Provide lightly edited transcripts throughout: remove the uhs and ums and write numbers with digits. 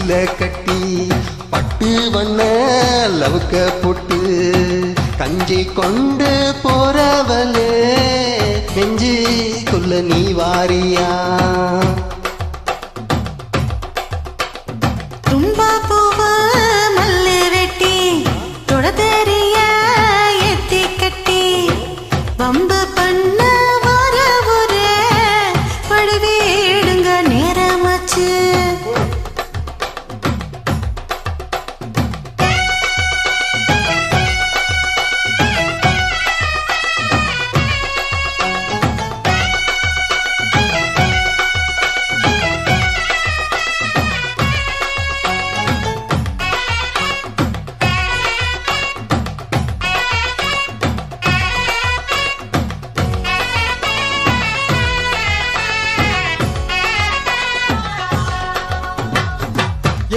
சீல கட்டி பட்டு வண்ண லவுக்க போட்டு கஞ்சி கொண்டு போறவளே நெஞ்சுக்குள்ள நீ வாரியா தும்பா பூவ மல்லு வெட்டி தொட தெரிய ஏத்தி கட்டி வம்பு பண்ண வர ஒரு பழுவேடுங்க நேரமாச்சு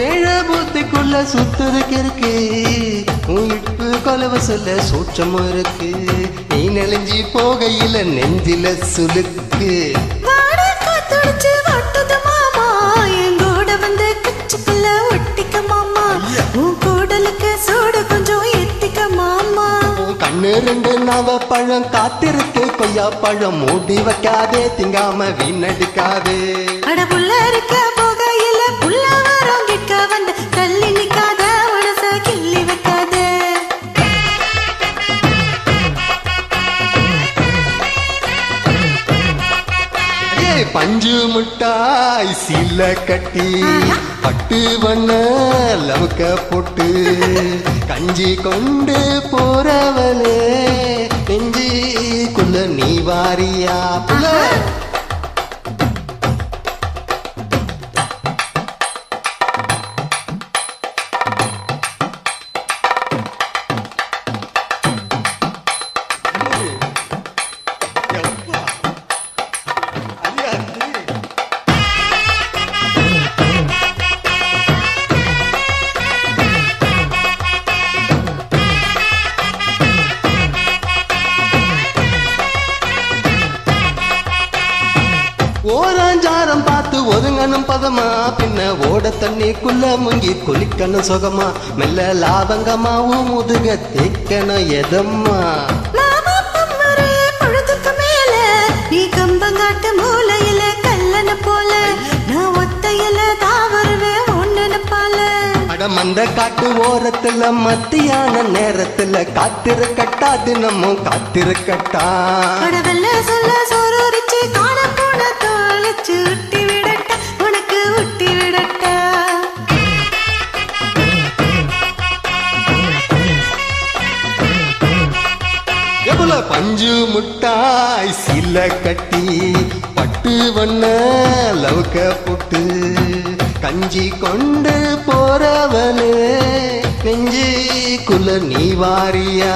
ஏழபூத்துக்குள்ள சுத்துறதுக்கு இருக்கு இப்பு கொலவ சொல்ல சூட்சமும் இருக்கு நீ நெளிஞ்சி போகையில நெஞ்சில சுலுக்கு கச்சுக்குள்ள ஒட்டிக்க மாமா உன் கூடலுக்கு சூடு கொஞ்சம் ஏத்திக்க மாமா கண்ணு ரெண்டு நவ பழம் காத்திருக்கு கொய்யா பழம் மூடி வைக்காதே திங்காம வீணடிக்காதே அட புள்ள இருக்க போகையில புள்ள வரும் கிட்ட வந்து தள்ளி நிக்காத மனச கிள்ளி வைக்காத பஞ்சு முட்டாய் சீல கட்டி பட்டு வண்ண லவுக்க போட்டு கஞ்சி கொண்டு போறவளே நெஞ்சுக்குள்ள நீ வாரியா புள்ள ஓராஞ்சாரம் பார்த்து ஒதுங்கணும் பதமா பின்ன ஓட தண்ணிக்குள்ள முங்கி குளிக்கணும் சுகமா மெல்ல லாபங்கமாவும் முதுக தேக்கணும் எதம்மா பொழுதுக்கு மேல நீ கம்பங்காட்டு மூலையில கல்லன போல நான் ஒத்தையில தான் வருவேன் ஒன்னு பால மந்த காட்டு ஓரத்துல மத்தியான நேரத்துல காத்திருக்கட்டா தினமும் காத்திருக்கட்டா சொல்ல சோரிச்சு காண போன தோழிச்சு ஊட்டி விடட்ட உனக்கு ஊட்டி விடட்ட எவ்வளோ பஞ்சு முட்டாய் சீல கட்டி பட்டு வண்ண லவுக்க போட்டு கஞ்சி கொண்டு போறவனே நெஞ்சுக்குள்ள நீ வாரியா